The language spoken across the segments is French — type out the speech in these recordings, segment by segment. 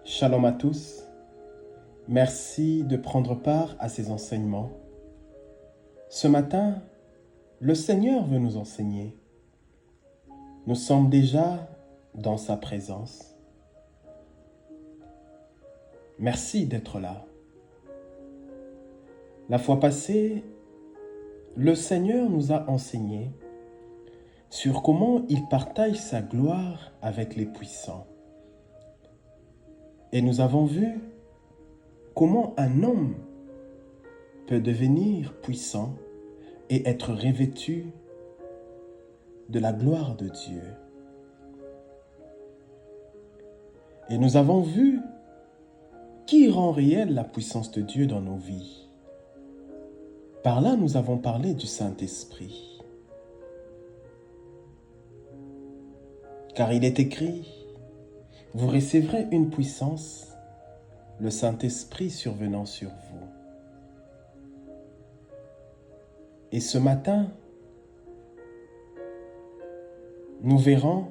Shalom à tous. Merci de prendre part à ces enseignements. Ce matin, le Seigneur veut nous enseigner. Nous sommes déjà dans sa présence. Merci d'être là. La fois passée, le Seigneur nous a enseigné sur comment il partage sa gloire avec les puissants. Et nous avons vu comment un homme peut devenir puissant et être revêtu de la gloire de Dieu. Et nous avons vu qui rend réelle la puissance de Dieu dans nos vies. Par là, nous avons parlé du Saint-Esprit. Car il est écrit, vous recevrez une puissance, le Saint-Esprit survenant sur vous. Et ce matin, nous verrons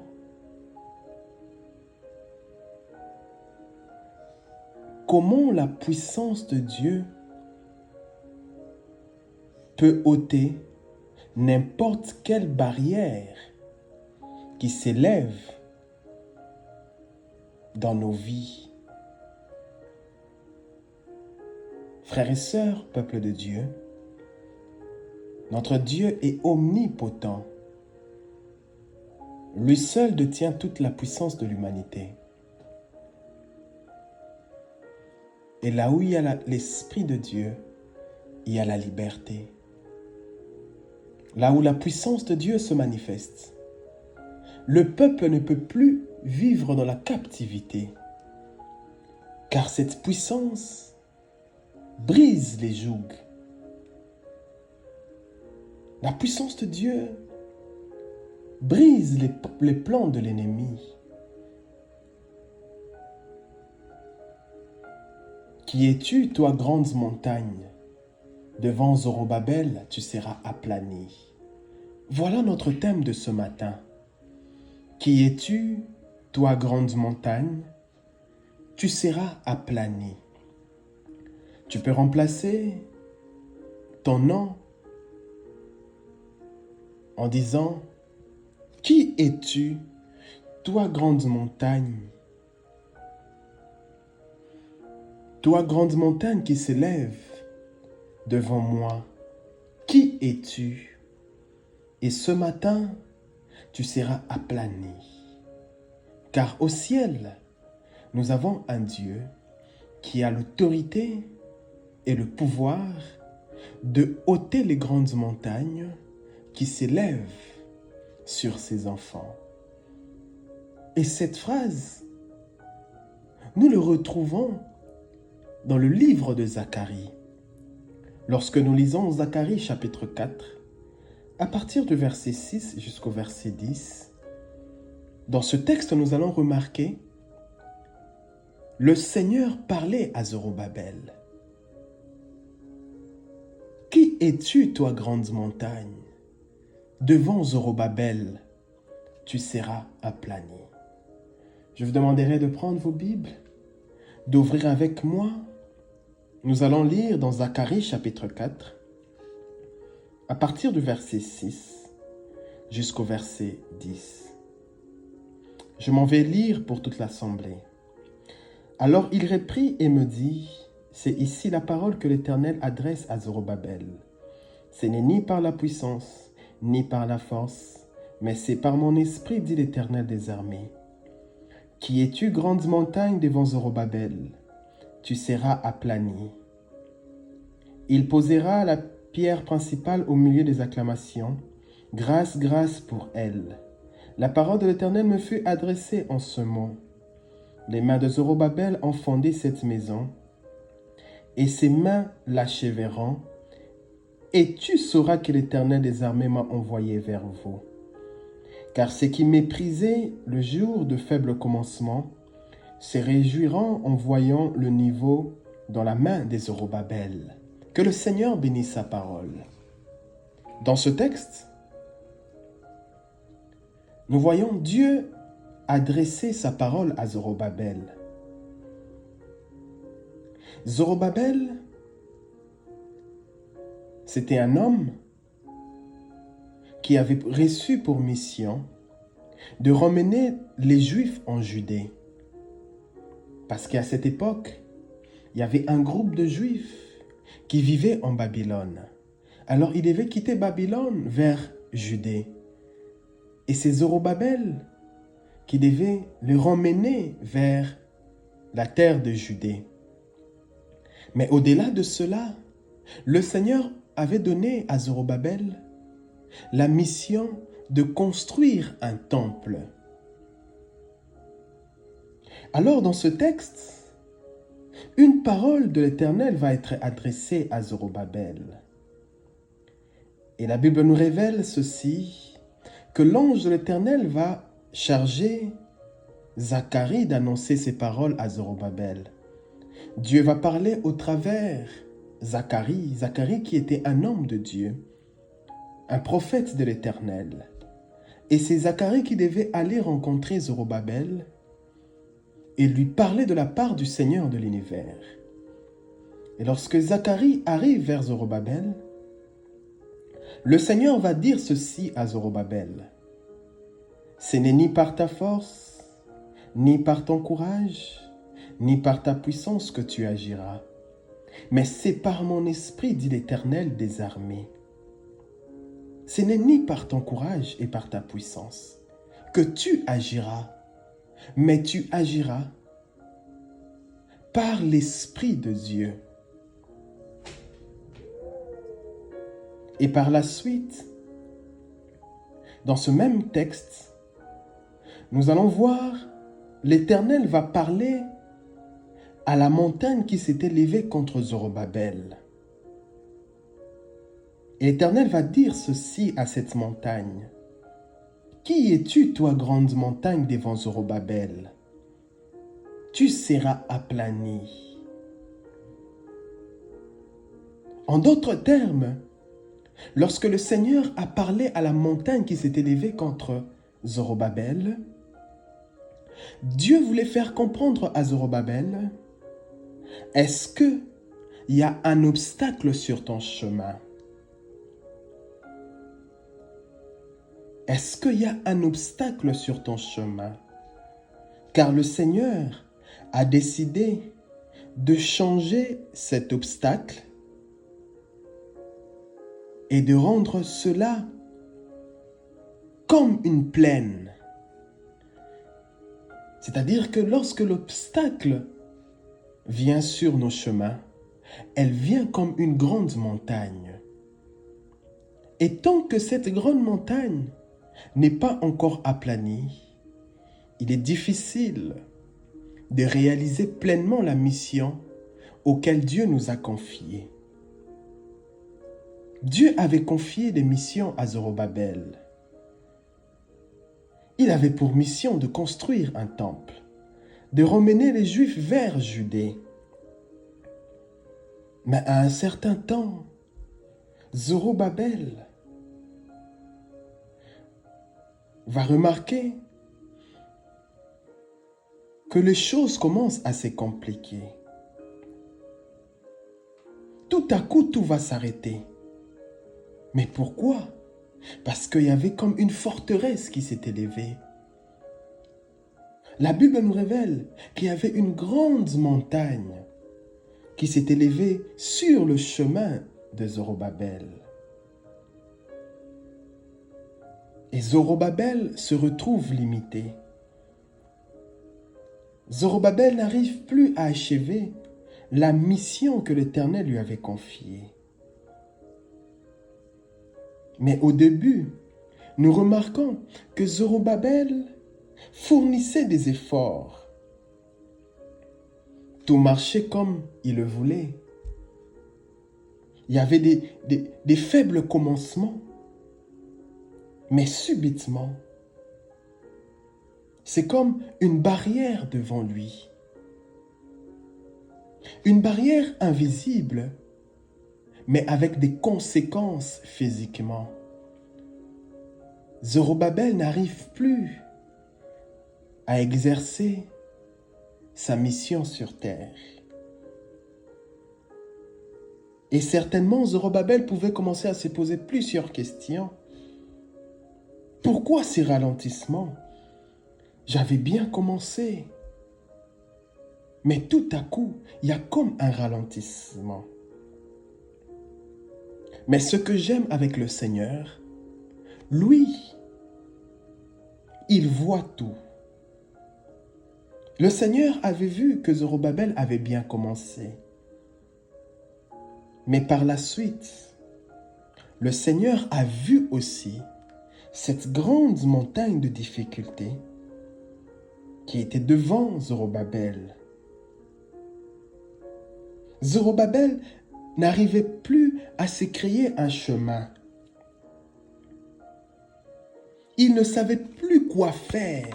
comment la puissance de Dieu peut ôter n'importe quelle barrière qui s'élève dans nos vies. Frères et sœurs, peuple de Dieu, notre Dieu est omnipotent. Lui seul détient toute la puissance de l'humanité. Et là où il y a l'Esprit de Dieu, il y a la liberté. Là où la puissance de Dieu se manifeste, le peuple ne peut plus vivre dans la captivité, car cette puissance brise les jougs. La puissance de Dieu brise les plans de l'ennemi. Qui es-tu, toi, grande montagne? Devant Zorobabel, tu seras aplani. Voilà notre thème de ce matin. Qui es-tu, toi, grande montagne? Tu seras aplani. Tu peux remplacer ton nom en disant, qui es-tu, toi, grande montagne? Toi, grande montagne qui s'élève devant moi, qui es-tu? Et ce matin, tu seras aplani. Car au ciel, nous avons un Dieu qui a l'autorité et le pouvoir de ôter les grandes montagnes qui s'élèvent sur ses enfants. Et cette phrase, nous le retrouvons dans le livre de Zacharie. Lorsque nous lisons Zacharie chapitre 4, à partir du verset 6 jusqu'au verset 10, dans ce texte, nous allons remarquer le Seigneur parlait à Zorobabel. Qui es-tu, toi, grande montagne? Devant Zorobabel, tu seras aplani. Je vous demanderai de prendre vos Bibles, d'ouvrir avec moi. Nous allons lire dans Zacharie chapitre 4, à partir du verset 6 jusqu'au verset 10. Je m'en vais lire pour toute l'assemblée. Alors il reprit et me dit, c'est ici la parole que l'Éternel adresse à Zorobabel. Ce n'est ni par la puissance, ni par la force, mais c'est par mon esprit, dit l'Éternel des armées. Qui es-tu, grande montagne, devant Zorobabel? Tu seras aplani. Il posera la pierre principale au milieu des acclamations. Grâce, grâce pour elle. La parole de l'Éternel me fut adressée en ce mot. Les mains de Zorobabel ont fondé cette maison, et ses mains l'achèveront. Et tu sauras que l'Éternel des armées m'a envoyé vers vous. Car ceux qui méprisaient le jour de faible commencement se réjouiront en voyant le niveau dans la main des Zorobabel. Que le Seigneur bénisse sa parole. Dans ce texte, nous voyons Dieu adresser sa parole à Zorobabel. Zorobabel, c'était un homme qui avait reçu pour mission de ramener les Juifs en Judée. Parce qu'à cette époque, il y avait un groupe de Juifs qui vivaient en Babylone. Alors il devait quitter Babylone vers Judée. Et c'est Zorobabel qui devait le ramener vers la terre de Judée. Mais au-delà de cela, le Seigneur avait donné à Zorobabel la mission de construire un temple. Alors dans ce texte, une parole de l'Éternel va être adressée à Zorobabel. Et la Bible nous révèle ceci, que l'ange de l'Éternel va charger Zacharie d'annoncer ces paroles à Zorobabel. Dieu va parler au travers Zacharie, Zacharie qui était un homme de Dieu, un prophète de l'Éternel. Et c'est Zacharie qui devait aller rencontrer Zorobabel et lui parler de la part du Seigneur de l'univers. Et lorsque Zacharie arrive vers Zorobabel, le Seigneur va dire ceci à Zorobabel. Ce n'est ni par ta force, ni par ton courage, ni par ta puissance que tu agiras, mais c'est par mon esprit, dit l'Éternel des armées. Ce n'est ni par ton courage et par ta puissance que tu agiras, mais tu agiras par l'Esprit de Dieu. Et par la suite, dans ce même texte, nous allons voir l'Éternel va parler à la montagne qui s'était levée contre Zorobabel. Et l'Éternel va dire ceci à cette montagne. Qui es-tu, toi, grande montagne devant Zorobabel? Tu seras aplani. En d'autres termes, lorsque le Seigneur a parlé à la montagne qui s'était levée contre Zorobabel, Dieu voulait faire comprendre à Zorobabel, est-ce qu'il y a un obstacle sur ton chemin? Est-ce qu'il y a un obstacle sur ton chemin? Car le Seigneur a décidé de changer cet obstacle et de rendre cela comme une plaine. C'est-à-dire que lorsque l'obstacle vient sur nos chemins, elle vient comme une grande montagne. Et tant que cette grande montagne n'est pas encore aplanie, il est difficile de réaliser pleinement la mission auquel Dieu nous a confiée. Dieu avait confié des missions à Zorobabel. Il avait pour mission de construire un temple, de ramener les Juifs vers Judée. Mais à un certain temps, Zorobabel va remarquer que les choses commencent à se compliquer. Tout à coup, tout va s'arrêter. Mais pourquoi? Parce qu'il y avait comme une forteresse qui s'était levée. La Bible nous révèle qu'il y avait une grande montagne qui s'était levée sur le chemin de Zorobabel. Et Zorobabel se retrouve limité. Zorobabel n'arrive plus à achever la mission que l'Éternel lui avait confiée. Mais au début, nous remarquons que Zorobabel fournissait des efforts. Tout marchait comme il le voulait. Il y avait des faibles commencements. Mais subitement, c'est comme une barrière devant lui. Une barrière invisible, mais avec des conséquences physiquement. Zorobabel n'arrive plus à exercer sa mission sur terre. Et certainement, Zorobabel pouvait commencer à se poser plusieurs questions. Pourquoi ces ralentissements? J'avais bien commencé. Mais tout à coup, il y a comme un ralentissement. Mais ce que j'aime avec le Seigneur, lui, il voit tout. Le Seigneur avait vu que Zorobabel avait bien commencé. Mais par la suite, le Seigneur a vu aussi cette grande montagne de difficultés qui était devant Zorobabel. Zorobabel n'arrivait plus à se créer un chemin. Il ne savait plus quoi faire.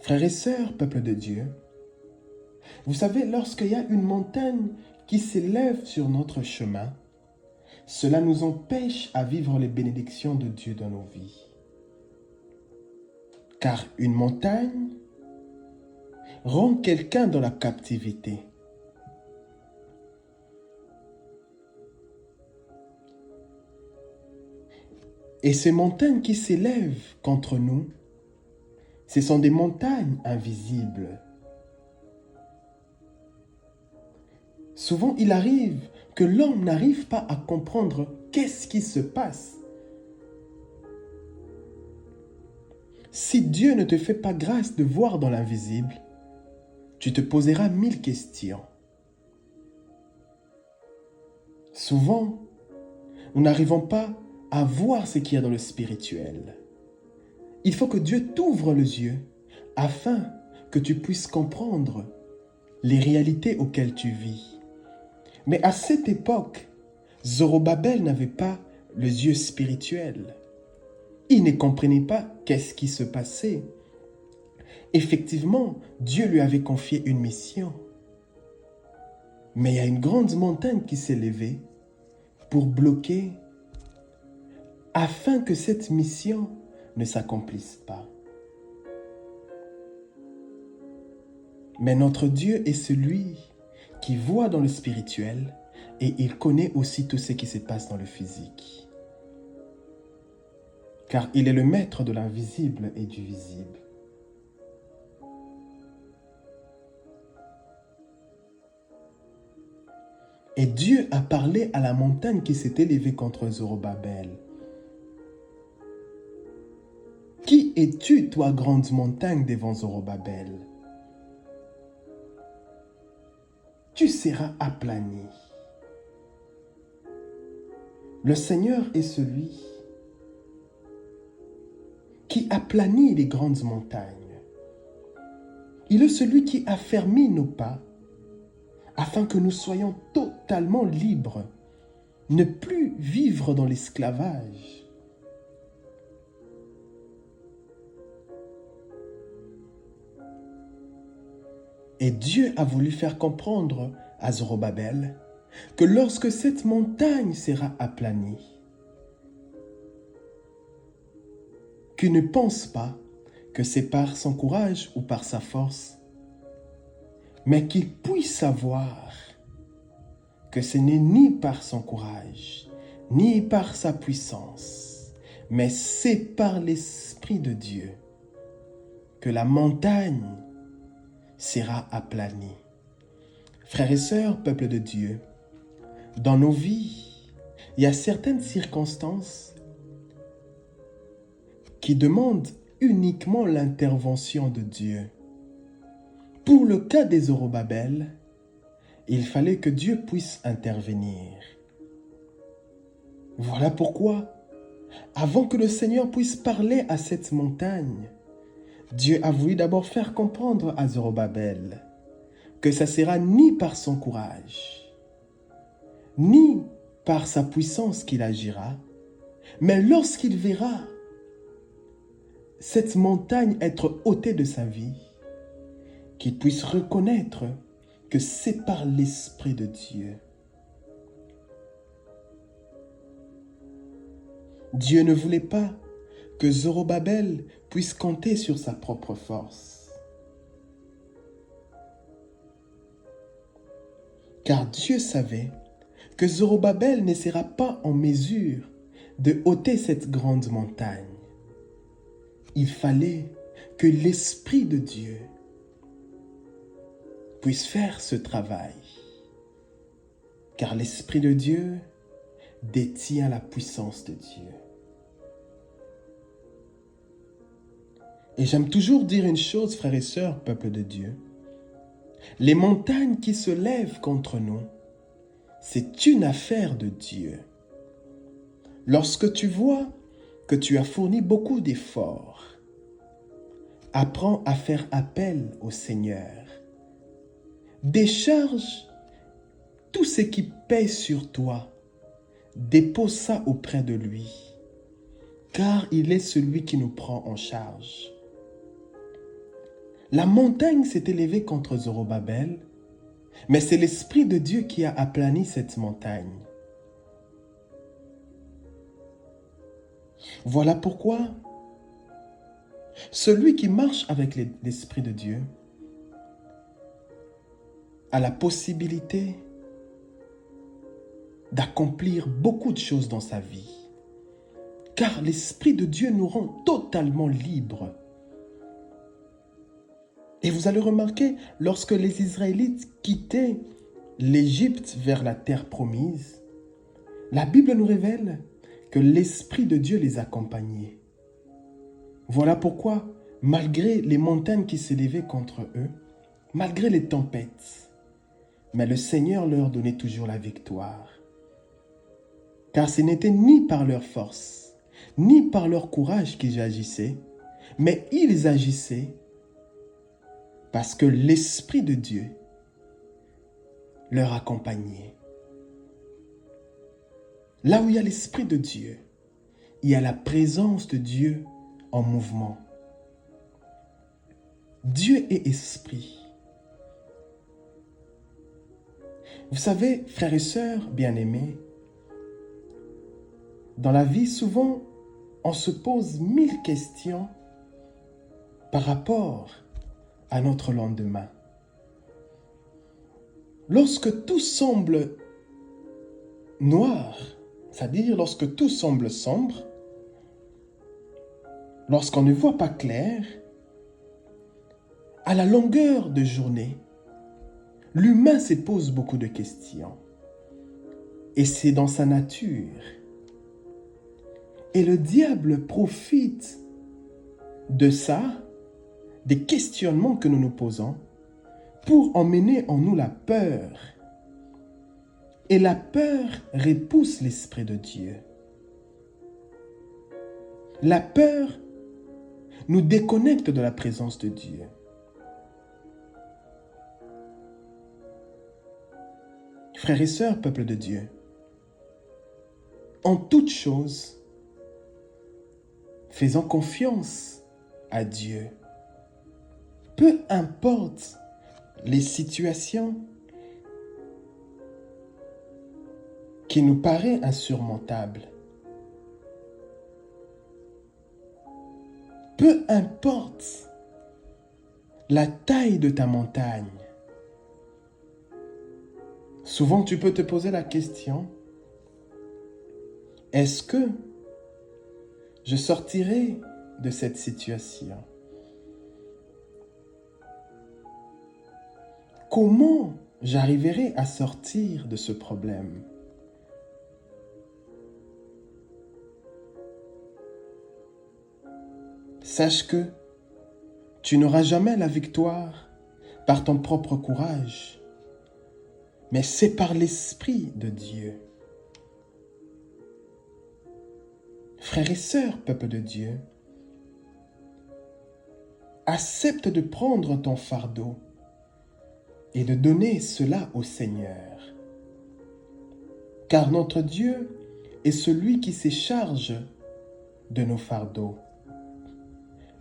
Frères et sœurs, peuple de Dieu, vous savez, lorsqu'il y a une montagne qui s'élève sur notre chemin, cela nous empêche à vivre les bénédictions de Dieu dans nos vies. Car une montagne rend quelqu'un dans la captivité. Et ces montagnes qui s'élèvent contre nous, ce sont des montagnes invisibles. Souvent, il arrive que l'homme n'arrive pas à comprendre qu'est-ce qui se passe. Si Dieu ne te fait pas grâce de voir dans l'invisible, tu te poseras 1000 questions. Souvent, nous n'arrivons pas à voir ce qu'il y a dans le spirituel. Il faut que Dieu t'ouvre les yeux afin que tu puisses comprendre les réalités auxquelles tu vis. Mais à cette époque, Zorobabel n'avait pas les yeux spirituels. Il ne comprenait pas qu'est-ce qui se passait. Effectivement, Dieu lui avait confié une mission. Mais il y a une grande montagne qui s'est levée pour bloquer afin que cette mission ne s'accomplisse pas. Mais notre Dieu est celui qui voit dans le spirituel et il connaît aussi tout ce qui se passe dans le physique. Car il est le maître de l'invisible et du visible. Et Dieu a parlé à la montagne qui s'est élevée contre Zorobabel. Qui es-tu, toi, grande montagne devant Zorobabel? Tu seras aplani. Le Seigneur est celui qui aplanit les grandes montagnes. Il est celui qui affermit nos pas afin que nous soyons totalement libres, ne plus vivre dans l'esclavage. Et Dieu a voulu faire comprendre à Zorobabel que lorsque cette montagne sera aplanie, qu'il ne pense pas que c'est par son courage ou par sa force, mais qu'il puisse savoir que ce n'est ni par son courage, ni par sa puissance, mais c'est par l'Esprit de Dieu que la montagne sera aplanie. Frères et sœurs, peuple de Dieu, dans nos vies, il y a certaines circonstances qui demandent uniquement l'intervention de Dieu. Pour le cas des Zorobabel, il fallait que Dieu puisse intervenir. Voilà pourquoi, avant que le Seigneur puisse parler à cette montagne, Dieu a voulu d'abord faire comprendre à Zorobabel que ça sera ni par son courage, ni par sa puissance qu'il agira, mais lorsqu'il verra cette montagne être ôtée de sa vie, qu'il puisse reconnaître que c'est par l'Esprit de Dieu. Dieu ne voulait pas que Zorobabel puisse compter sur sa propre force. car Dieu savait que Zorobabel ne sera pas en mesure de ôter cette grande montagne. Il fallait que l'Esprit de Dieu puisse faire ce travail, car l'Esprit de Dieu détient la puissance de Dieu. Et j'aime toujours dire une chose, frères et sœurs, peuple de Dieu. Les montagnes qui se lèvent contre nous, c'est une affaire de Dieu. Lorsque tu vois que tu as fourni beaucoup d'efforts, apprends à faire appel au Seigneur. Décharge tout ce qui pèse sur toi. Dépose ça auprès de lui, car il est celui qui nous prend en charge. La montagne s'est élevée contre Zorobabel, mais c'est l'Esprit de Dieu qui a aplani cette montagne. Voilà pourquoi celui qui marche avec l'Esprit de Dieu a la possibilité d'accomplir beaucoup de choses dans sa vie, car l'Esprit de Dieu nous rend totalement libres. Et vous allez remarquer, lorsque les Israélites quittaient l'Égypte vers la terre promise, la Bible nous révèle que l'Esprit de Dieu les accompagnait. Voilà pourquoi, malgré les montagnes qui s'élevaient contre eux, malgré les tempêtes, mais le Seigneur leur donnait toujours la victoire. Car ce n'était ni par leur force, ni par leur courage qu'ils agissaient, mais ils agissaient parce que l'Esprit de Dieu leur accompagnait. Là où il y a l'Esprit de Dieu, il y a la présence de Dieu en mouvement. Dieu est esprit. Vous savez, frères et sœurs bien-aimés, dans la vie, souvent, on se pose 1000 questions par rapport à notre lendemain. Lorsque tout semble noir, c'est-à-dire lorsque tout semble sombre, lorsqu'on ne voit pas clair, à la longueur de journée, l'humain se pose beaucoup de questions. Et c'est dans sa nature. Et le diable profite de ça, des questionnements que nous nous posons, pour emmener en nous la peur. Et la peur repousse l'Esprit de Dieu. La peur nous déconnecte de la présence de Dieu. Frères et sœurs, peuple de Dieu, en toutes choses, faisons confiance à Dieu. Peu importe les situations qui nous paraissent insurmontables. Peu importe la taille de ta montagne. Souvent, tu peux te poser la question, est-ce que je sortirai de cette situation? Comment j'arriverai à sortir de ce problème? Sache que tu n'auras jamais la victoire par ton propre courage, mais c'est par l'Esprit de Dieu. Frères et sœurs, peuple de Dieu, accepte de prendre ton fardeau et de donner cela au Seigneur. Car notre Dieu est celui qui se charge de nos fardeaux.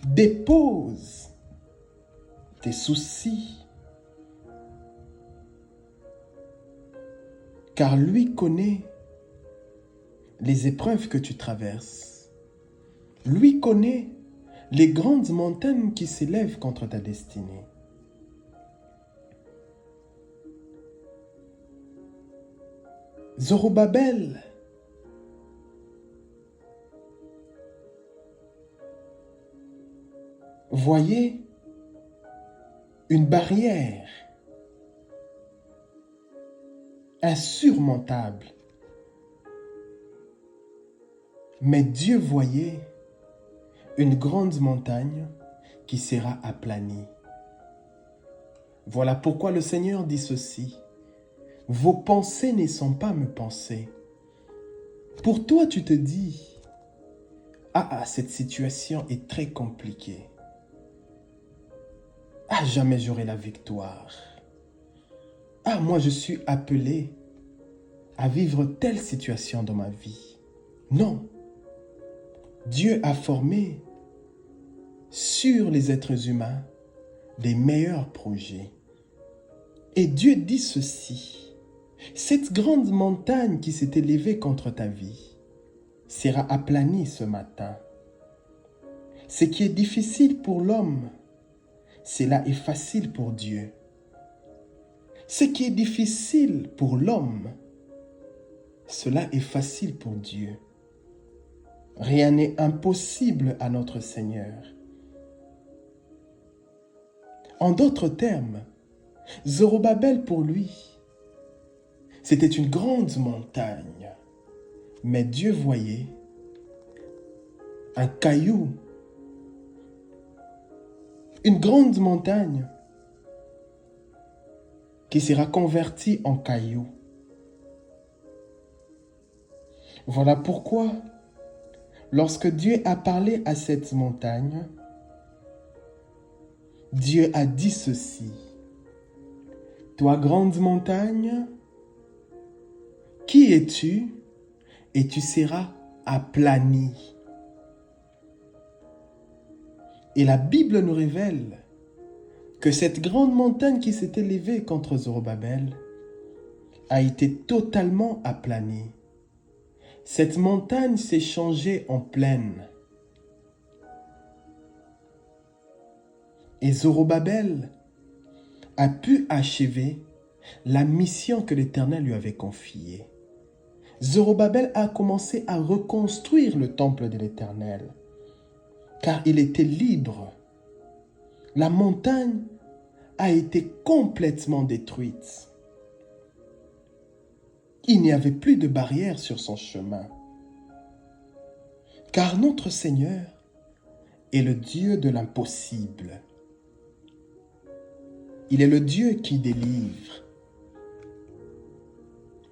Dépose tes soucis, car lui connaît les épreuves que tu traverses. Lui connaît les grandes montagnes qui s'élèvent contre ta destinée. Zorobabel voyait une barrière insurmontable. Mais Dieu voyait une grande montagne qui sera aplanie. Voilà pourquoi le Seigneur dit ceci. Vos pensées ne sont pas mes pensées. Pour toi, tu te dis, cette situation est très compliquée. Jamais j'aurai la victoire. Moi je suis appelé à vivre telle situation dans ma vie. Non. Dieu a formé sur les êtres humains des meilleurs projets. Et Dieu dit ceci. Cette grande montagne qui s'est élevée contre ta vie sera aplanie ce matin. Ce qui est difficile pour l'homme, cela est facile pour Dieu. Ce qui est difficile pour l'homme, cela est facile pour Dieu. Rien n'est impossible à notre Seigneur. En d'autres termes, Zorobabel pour lui, c'était une grande montagne. Mais Dieu voyait un caillou, une grande montagne qui sera convertie en caillou. Voilà pourquoi, lorsque Dieu a parlé à cette montagne, Dieu a dit ceci. Toi, grande montagne, qui es-tu? Et tu seras aplani. Et la Bible nous révèle que cette grande montagne qui s'est élevée contre Zorobabel a été totalement aplanie. Cette montagne s'est changée en plaine. Et Zorobabel a pu achever la mission que l'Éternel lui avait confiée. Zorobabel a commencé à reconstruire le temple de l'Éternel, car il était libre. La montagne a été complètement détruite. Il n'y avait plus de barrière sur son chemin, car notre Seigneur est le Dieu de l'impossible. Il est le Dieu qui délivre.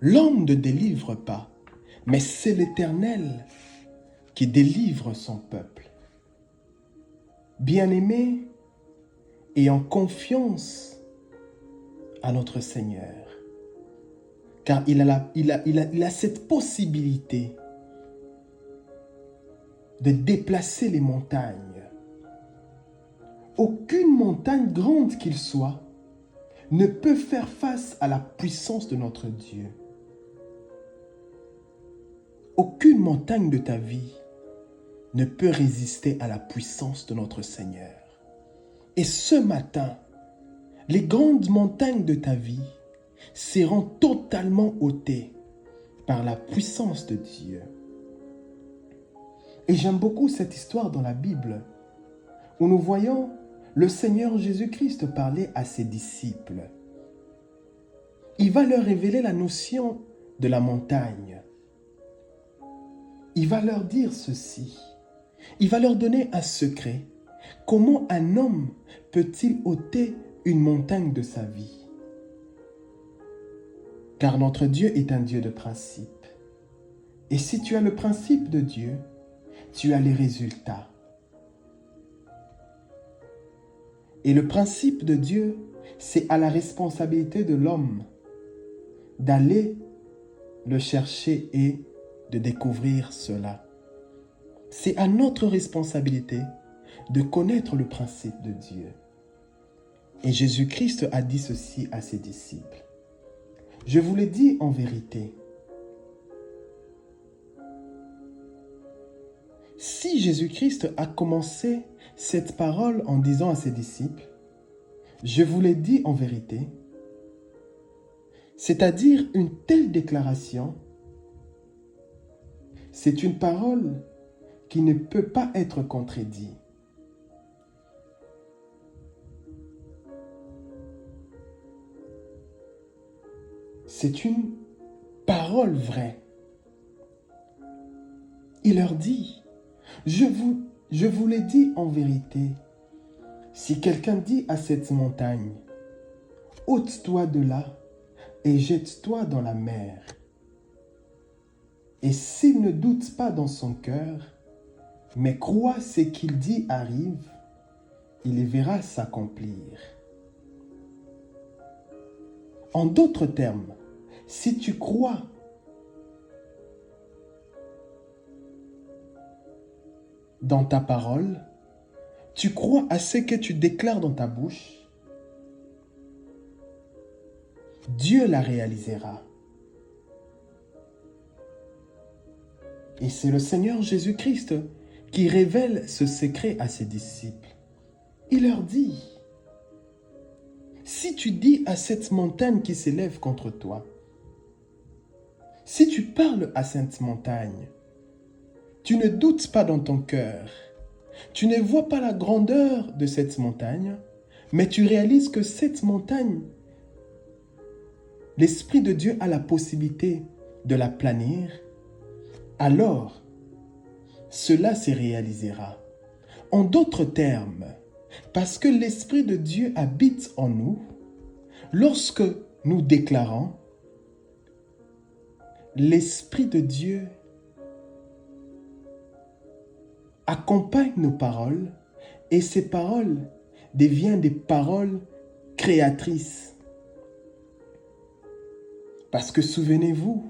L'homme ne délivre pas, mais c'est l'Éternel qui délivre son peuple. Bien-aimés, ayant confiance à notre Seigneur, car il a cette possibilité de déplacer les montagnes. Aucune montagne grande qu'il soit ne peut faire face à la puissance de notre Dieu. Aucune montagne de ta vie ne peut résister à la puissance de notre Seigneur. Et ce matin, les grandes montagnes de ta vie seront totalement ôtées par la puissance de Dieu. Et j'aime beaucoup cette histoire dans la Bible où nous voyons le Seigneur Jésus-Christ parler à ses disciples. Il va leur révéler la notion de la montagne. Il va leur dire ceci. Il va leur donner un secret. Comment un homme peut-il ôter une montagne de sa vie? Car notre Dieu est un Dieu de principe. Et si tu as le principe de Dieu, tu as les résultats. Et le principe de Dieu, c'est à la responsabilité de l'homme d'aller le chercher et de découvrir cela. C'est à notre responsabilité de connaître le principe de Dieu. Et Jésus-Christ a dit ceci à ses disciples. Je vous le dis en vérité. Si Jésus-Christ a commencé cette parole en disant à ses disciples, je vous l'ai dit en vérité, C'est-à-dire une telle déclaration, c'est une parole qui ne peut pas être contredite. C'est une parole vraie. Il leur dit, je vous l'ai dit en vérité, si quelqu'un dit à cette montagne, ôte-toi de là et jette-toi dans la mer, et s'il ne doute pas dans son cœur, mais croit ce qu'il dit arrive, il les verra s'accomplir. En d'autres termes, si tu crois dans ta parole, tu crois à ce que tu déclares dans ta bouche, Dieu la réalisera. Et c'est le Seigneur Jésus-Christ qui révèle ce secret à ses disciples. Il leur dit, si tu dis à cette montagne qui s'élève contre toi, si tu parles à cette montagne, tu ne doutes pas dans ton cœur, tu ne vois pas la grandeur de cette montagne, mais tu réalises que cette montagne, l'Esprit de Dieu a la possibilité de la planir, alors cela se réalisera. En d'autres termes, parce que l'Esprit de Dieu habite en nous, lorsque nous déclarons, l'Esprit de Dieu accompagne nos paroles et ces paroles deviennent des paroles créatrices. Parce que souvenez-vous,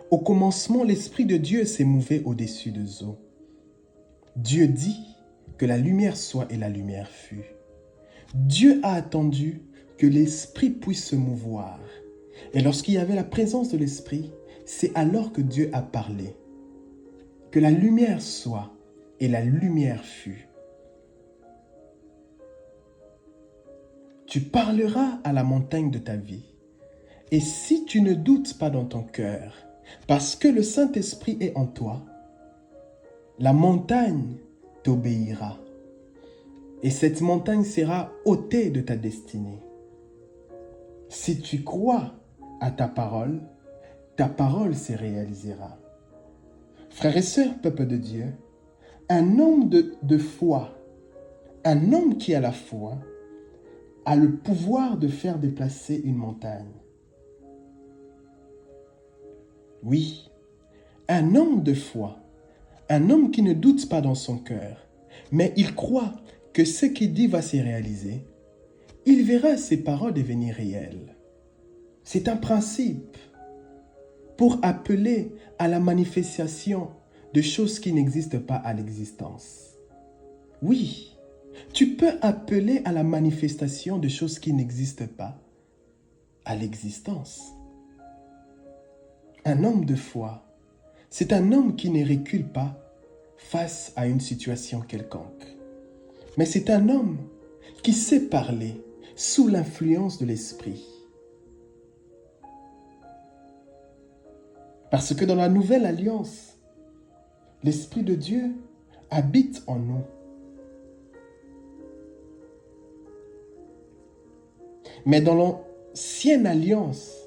au commencement, l'Esprit de Dieu s'est mouvé au-dessus des eaux. Dieu dit que la lumière soit et la lumière fut. Dieu a attendu que l'Esprit puisse se mouvoir. Et lorsqu'il y avait la présence de l'Esprit, c'est alors que Dieu a parlé. Que la lumière soit et la lumière fut. Tu parleras à la montagne de ta vie. Et si tu ne doutes pas dans ton cœur, parce que le Saint-Esprit est en toi, la montagne t'obéira. Et cette montagne sera ôtée de ta destinée. Si tu crois à ta parole se réalisera. Frères et sœurs, peuple de Dieu, un homme de foi, un homme qui a la foi, a le pouvoir de faire déplacer une montagne. Oui, un homme de foi, un homme qui ne doute pas dans son cœur, mais il croit que ce qu'il dit va se réaliser, il verra ses paroles devenir réelles. C'est un principe pour appeler à la manifestation de choses qui n'existent pas à l'existence. Oui, tu peux appeler à la manifestation de choses qui n'existent pas à l'existence. Un homme de foi, c'est un homme qui ne recule pas face à une situation quelconque. Mais c'est un homme qui sait parler sous l'influence de l'Esprit. Parce que dans la nouvelle alliance, l'Esprit de Dieu habite en nous. Mais dans l'ancienne alliance,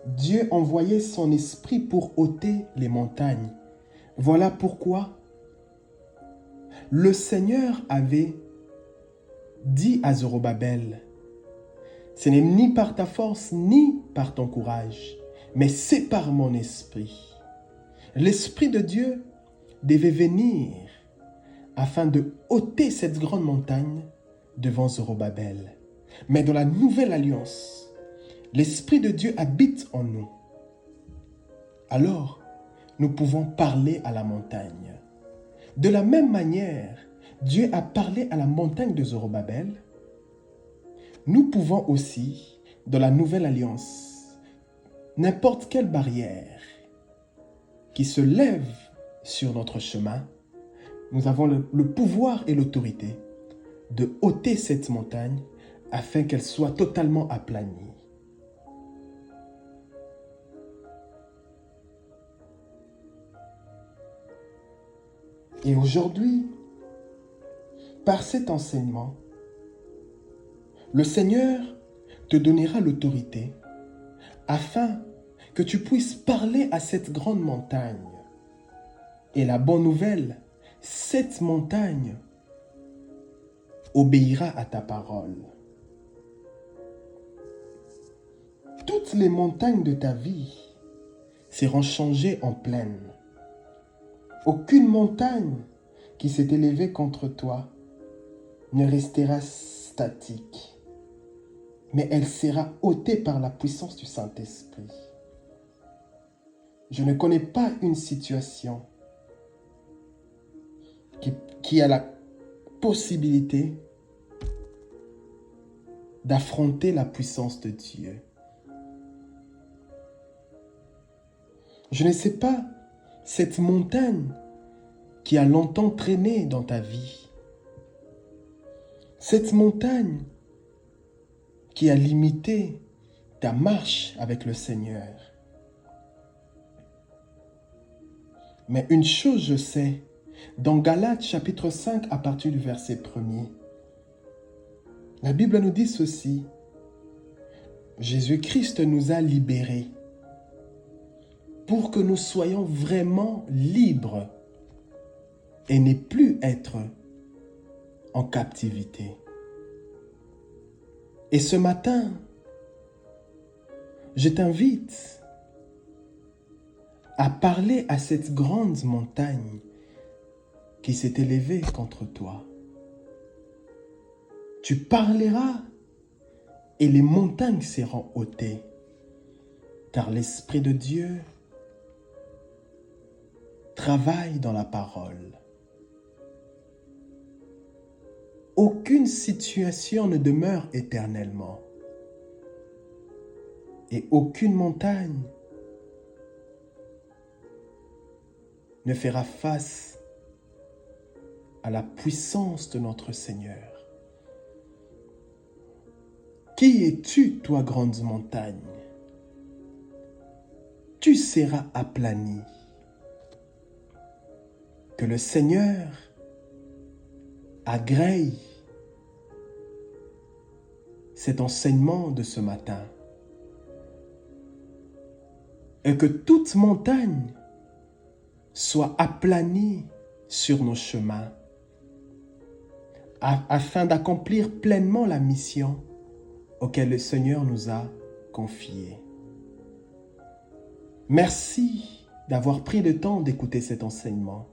Dieu envoyait son esprit pour ôter les montagnes. Voilà pourquoi le Seigneur avait dit à Zorobabel, ce n'est ni par ta force ni par ton courage, mais c'est par mon esprit. L'Esprit de Dieu devait venir afin de ôter cette grande montagne devant Zorobabel. Mais dans la nouvelle alliance, l'Esprit de Dieu habite en nous. Alors, nous pouvons parler à la montagne. De la même manière, Dieu a parlé à la montagne de Zorobabel. Nous pouvons aussi, dans la nouvelle alliance, n'importe quelle barrière qui se lève sur notre chemin, nous avons le pouvoir et l'autorité de ôter cette montagne afin qu'elle soit totalement aplanie. Et aujourd'hui, par cet enseignement, le Seigneur te donnera l'autorité afin que tu puisses parler à cette grande montagne. Et la bonne nouvelle, cette montagne obéira à ta parole. Toutes les montagnes de ta vie seront changées en plaine. Aucune montagne qui s'est élevée contre toi ne restera statique, mais elle sera ôtée par la puissance du Saint-Esprit. Je ne connais pas une situation qui a la possibilité d'affronter la puissance de Dieu. Je ne sais pas cette montagne qui a longtemps traîné dans ta vie. Cette montagne qui a limité ta marche avec le Seigneur. Mais une chose je sais, dans Galates chapitre 5 à partir du verset 1er, la Bible nous dit ceci: Jésus-Christ nous a libérés pour que nous soyons vraiment libres et ne plus être en captivité. Et ce matin, je t'invite à parler à cette grande montagne qui s'est élevée contre toi. Tu parleras et les montagnes seront ôtées, car l'Esprit de Dieu travaille dans la parole. Aucune situation ne demeure éternellement. Et aucune montagne ne fera face à la puissance de notre Seigneur. Qui es-tu, toi, grande montagne? Tu seras aplani. Que le Seigneur agrée cet enseignement de ce matin et que toute montagne soit aplanie sur nos chemins afin d'accomplir pleinement la mission auquel le Seigneur nous a confiée. Merci d'avoir pris le temps d'écouter cet enseignement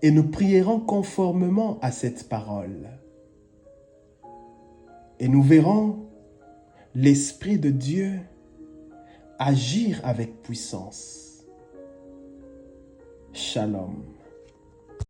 et nous prierons conformément à cette parole. Et nous verrons l'Esprit de Dieu agir avec puissance. Shalom.